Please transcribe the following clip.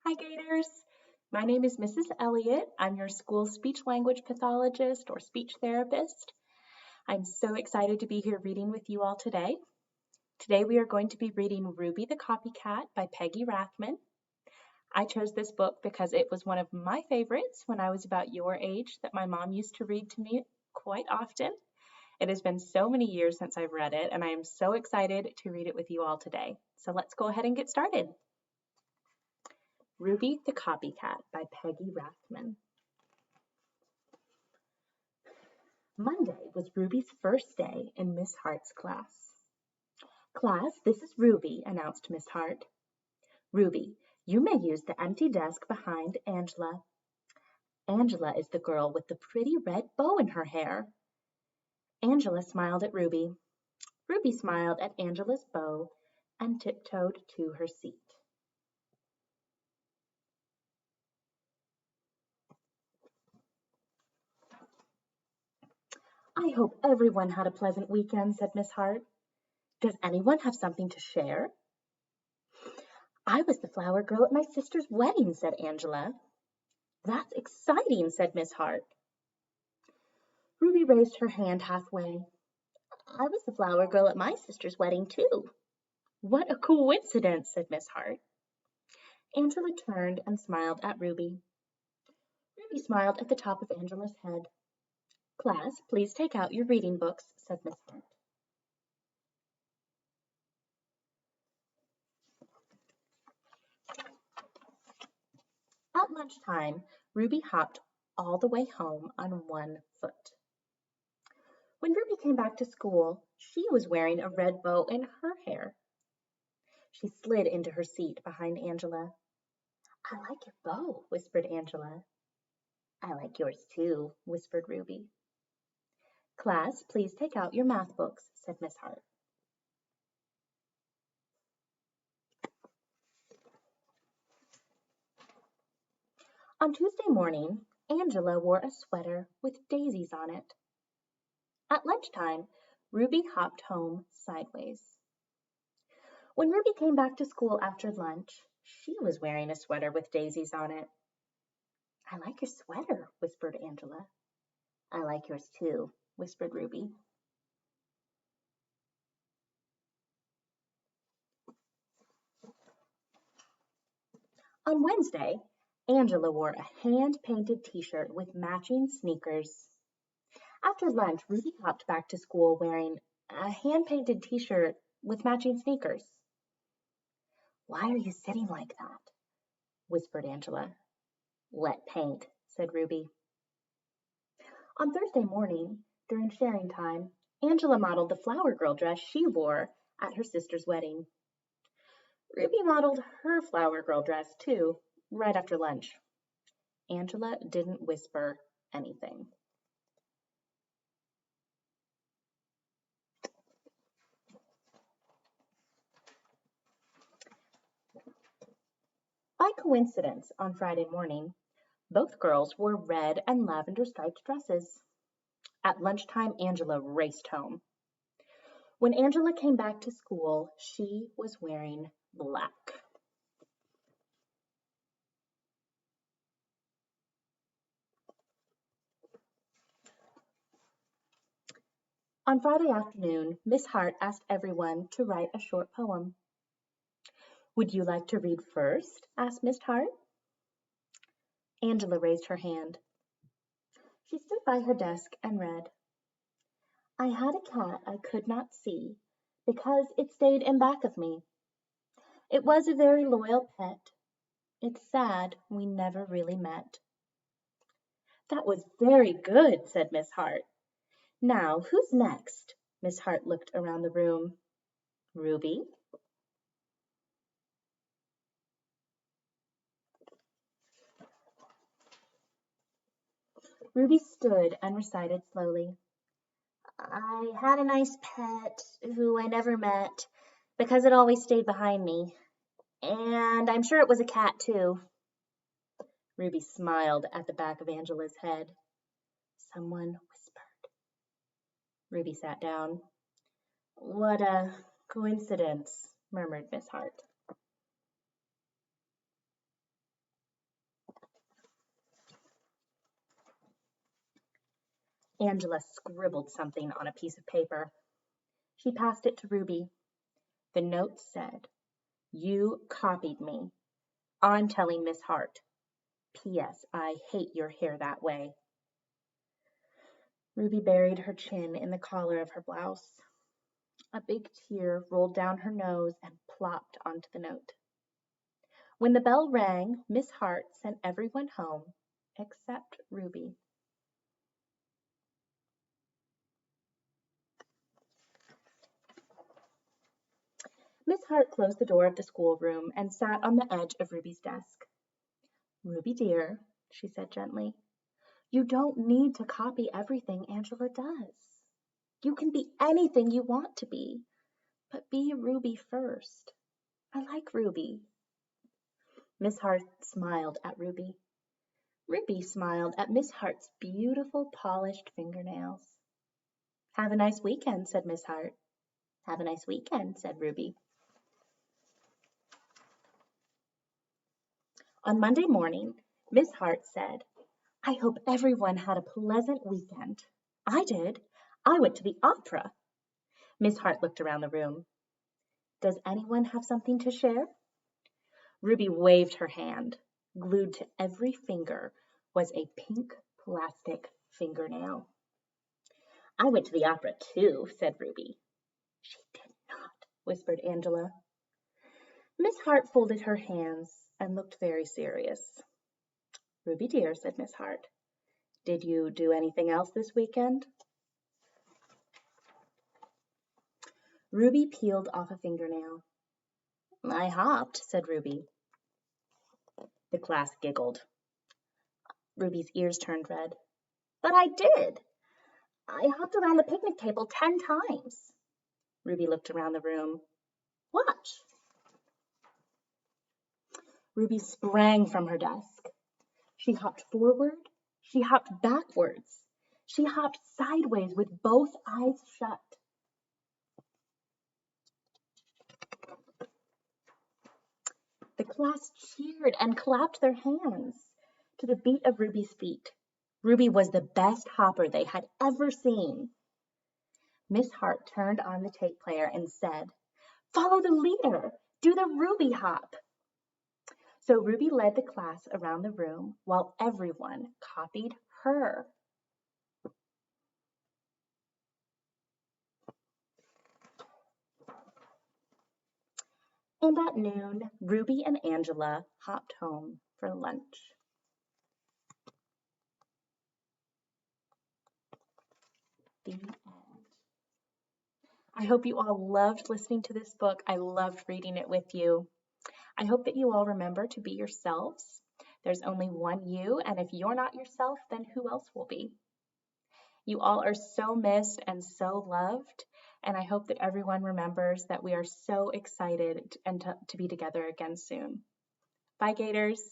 Hi, Gators. My name is Mrs. Elliott. I'm your school speech language pathologist or speech therapist. I'm so excited to be here reading with you all today. Today we are going to be reading Ruby the Copycat by Peggy Rathmann. I chose this book because it was one of my favorites when I was about your age that my mom used to read to me quite often. It has been so many years since I've read it, and I am so excited to read it with you all today. So let's go ahead and get started. Ruby the Copycat by Peggy Rathmann. Monday was Ruby's first day in Miss Hart's class. "Class, this is Ruby," announced Miss Hart. "Ruby, you may use the empty desk behind Angela." "Angela is the girl with the pretty red bow in her hair." Angela smiled at Ruby. Ruby smiled at Angela's bow and tiptoed to her seat. "I hope everyone had a pleasant weekend," said Miss Hart. "Does anyone have something to share?" "I was the flower girl at my sister's wedding," said Angela. "That's exciting," said Miss Hart. Ruby raised her hand halfway. "I was the flower girl at my sister's wedding, too." "What a coincidence," said Miss Hart. Angela turned and smiled at Ruby. Ruby smiled at the top of Angela's head. "Class, please take out your reading books," said Miss Hart. At lunchtime, Ruby hopped all the way home on one foot. When Ruby came back to school, she was wearing a red bow in her hair. She slid into her seat behind Angela. "I like your bow," whispered Angela. "I like yours too," whispered Ruby. "Class, please take out your math books," said Miss Hart. On Tuesday morning, Angela wore a sweater with daisies on it. At lunchtime, Ruby hopped home sideways. When Ruby came back to school after lunch, she was wearing a sweater with daisies on it. "I like your sweater," whispered Angela. "I like yours too," whispered Ruby. On Wednesday, Angela wore a hand-painted t-shirt with matching sneakers. After lunch, Ruby hopped back to school wearing a hand-painted t-shirt with matching sneakers. "Why are you sitting like that?" whispered Angela. "Wet paint," said Ruby. On Thursday morning, during sharing time, Angela modeled the flower girl dress she wore at her sister's wedding. Ruby modeled her flower girl dress too, right after lunch. Angela didn't whisper anything. By coincidence, on Friday morning, both girls wore red and lavender striped dresses. At lunchtime, Angela raced home. When Angela came back to school, she was wearing black. On Friday afternoon, Miss Hart asked everyone to write a short poem. "Would you like to read first?" asked Miss Hart. Angela raised her hand. She stood by her desk and read, "I had a cat I could not see, because it stayed in back of me. It was a very loyal pet. It's sad we never really met." "That was very good," said Miss Hart. "Now, who's next?" Miss Hart looked around the room. "Ruby?" Ruby stood and recited slowly. "I had a nice pet who I never met because it always stayed behind me. And I'm sure it was a cat, too." Ruby smiled at the back of Angela's head. Someone whispered. Ruby sat down. "What a coincidence," murmured Miss Hart. Angela scribbled something on a piece of paper. She passed it to Ruby. The note said, "You copied me. I'm telling Miss Hart. P.S. I hate your hair that way." Ruby buried her chin in the collar of her blouse. A big tear rolled down her nose and plopped onto the note. When the bell rang, Miss Hart sent everyone home except Ruby. Miss Hart closed the door of the schoolroom and sat on the edge of Ruby's desk. "Ruby dear," she said gently, "you don't need to copy everything Angela does. You can be anything you want to be, but be Ruby first. I like Ruby." Miss Hart smiled at Ruby. Ruby smiled at Miss Hart's beautiful polished fingernails. "Have a nice weekend," said Miss Hart. "Have a nice weekend," said Ruby. On Monday morning, Miss Hart said, "I hope everyone had a pleasant weekend. I did. I went to the opera." Miss Hart looked around the room. "Does anyone have something to share?" Ruby waved her hand. Glued to every finger was a pink plastic fingernail. "I went to the opera too," said Ruby. "She did not," whispered Angela. Miss Hart folded her hands and looked very serious. "Ruby dear," said Miss Hart, "did you do anything else this weekend?" Ruby peeled off a fingernail. "I hopped," said Ruby. The class giggled. Ruby's ears turned red. "But I did. I hopped around the picnic table 10 times. Ruby looked around the room. "Watch." Ruby sprang from her desk. She hopped forward. She hopped backwards. She hopped sideways with both eyes shut. The class cheered and clapped their hands to the beat of Ruby's feet. Ruby was the best hopper they had ever seen. Miss Hart turned on the tape player and said, "Follow the leader. Do the Ruby hop." So Ruby led the class around the room while everyone copied her. And at noon, Ruby and Angela hopped home for lunch. The end. I hope you all loved listening to this book. I loved reading it with you. I hope that you all remember to be yourselves. There's only one you, and if you're not yourself, then who else will be? You all are so missed and so loved, and I hope that everyone remembers that we are so excited and to be together again soon. Bye, Gators.